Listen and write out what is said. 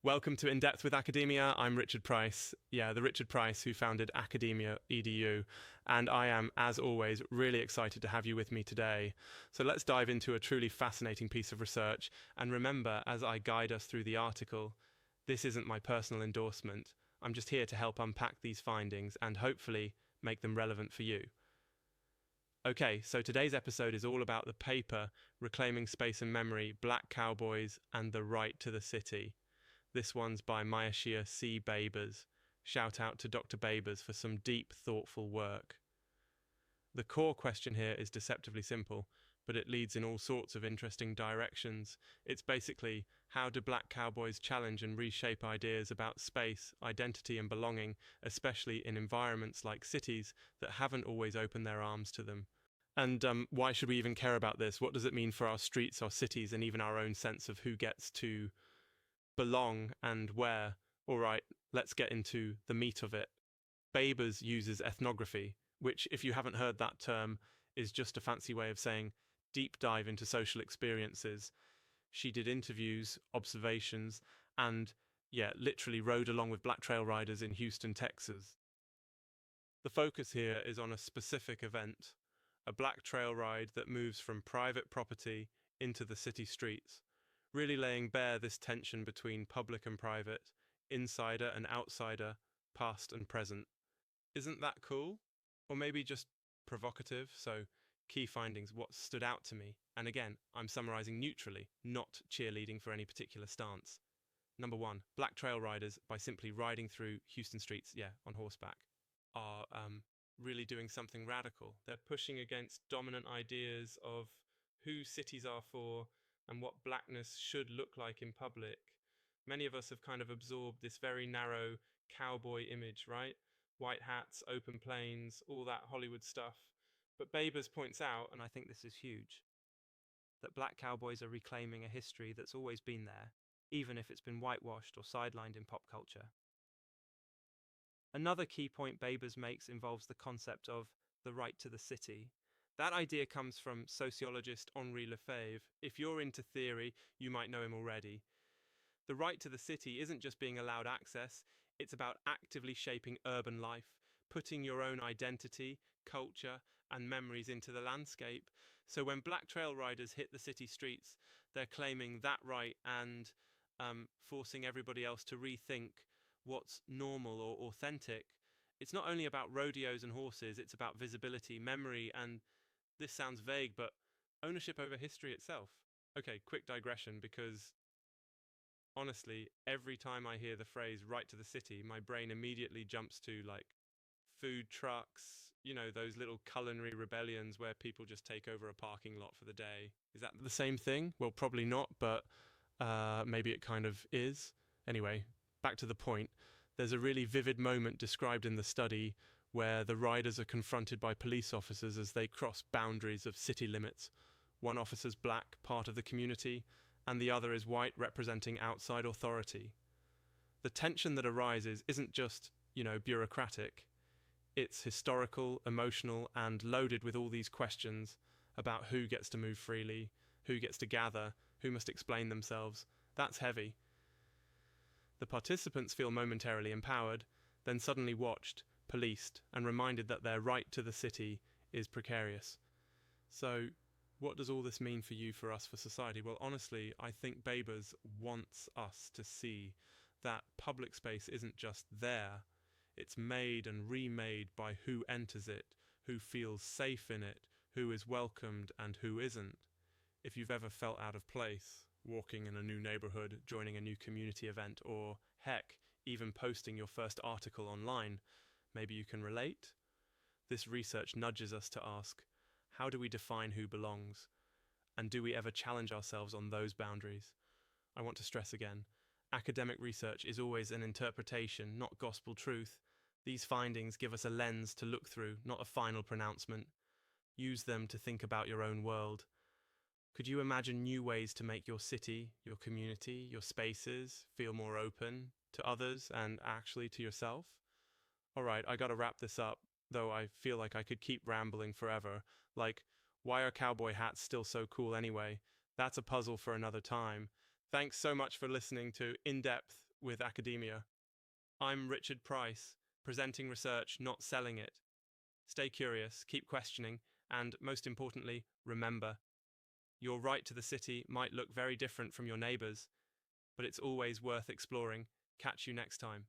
Welcome to In Depth with Academia. I'm Richard Price. Yeah, the Richard Price who founded Academia EDU. And I am, as always, really excited to have you with me today. So let's dive into a truly fascinating piece of research. And remember, as I guide us through the article, this isn't my personal endorsement. I'm just here to help unpack these findings and hopefully make them relevant for you. Okay, so today's episode is all about the paper Reclaiming Space and Memory, Black Cowboys, and the Right to the City. This one's by Mayashia C. Babers. Shout out to Dr. Babers for some deep, thoughtful work. The core question here is deceptively simple, but it leads in all sorts of interesting directions. It's basically, how do black cowboys challenge and reshape ideas about space, identity, and belonging, especially in environments like cities that haven't always opened their arms to them? And why should we even care about this? What does it mean for our streets, our cities, and even our own sense of who gets to belong and where? All right, let's get into the meat of it. Babers uses ethnography, which, if you haven't heard that term, is just a fancy way of saying deep dive into social experiences. She did interviews, observations, and, yeah, literally rode along with black trail riders in Houston, Texas. The focus here is on a specific event, a black trail ride that moves from private property into the city streets, really laying bare this tension between public and private, insider and outsider, past and present. Isn't that cool? Or maybe just provocative? So, key findings, what stood out to me. And again, I'm summarizing neutrally, not cheerleading for any particular stance. Number one, black trail riders, by simply riding through Houston streets, on horseback, are really doing something radical. They're pushing against dominant ideas of who cities are for and what blackness should look like in public. Many of us have kind of absorbed this very narrow cowboy image, right? White hats, open plains, all that Hollywood stuff. But Babers points out, and I think this is huge, that black cowboys are reclaiming a history that's always been there, even if it's been whitewashed or sidelined in pop culture. Another key point Babers makes involves the concept of the right to the city. That idea comes from sociologist Henri Lefebvre. If you're into theory, you might know him already. The right to the city isn't just being allowed access, it's about actively shaping urban life, putting your own identity, culture, and memories into the landscape. So when black trail riders hit the city streets, they're claiming that right and forcing everybody else to rethink what's normal or authentic. It's not only about rodeos and horses, it's about visibility, memory, and this sounds vague, but ownership over history itself. Okay, quick digression, because honestly, every time I hear the phrase right to the city, my brain immediately jumps to like food trucks, those little culinary rebellions where people just take over a parking lot for the day. Is that the same thing? Well, probably not, but maybe it kind of is. Anyway, back to the point. There's a really vivid moment described in the study where the riders are confronted by police officers as they cross boundaries of city limits. One officer's black, part of the community, and the other is white, representing outside authority. The tension that arises isn't just, bureaucratic. It's historical, emotional, and loaded with all these questions about who gets to move freely, who gets to gather, who must explain themselves. That's heavy. The participants feel momentarily empowered, then suddenly watched, policed, and reminded that their right to the city is precarious. So, what does all this mean for you, for us, for society? Well, honestly, I think Babers wants us to see that public space isn't just there. It's made and remade by who enters it, who feels safe in it, who is welcomed and who isn't. If you've ever felt out of place, walking in a new neighborhood, joining a new community event, or heck, even posting your first article online, maybe you can relate? This research nudges us to ask, how do we define who belongs? And do we ever challenge ourselves on those boundaries? I want to stress again, academic research is always an interpretation, not gospel truth. These findings give us a lens to look through, not a final pronouncement. Use them to think about your own world. Could you imagine new ways to make your city, your community, your spaces feel more open to others and actually to yourself? All right, I gotta wrap this up, though I feel like I could keep rambling forever. Like, why are cowboy hats still so cool anyway? That's a puzzle for another time. Thanks so much for listening to In Depth with academia. I'm Richard Price, presenting research, not selling it. Stay curious, keep questioning, and most importantly, remember, your right to the city might look very different from your neighbours, but it's always worth exploring. Catch you next time.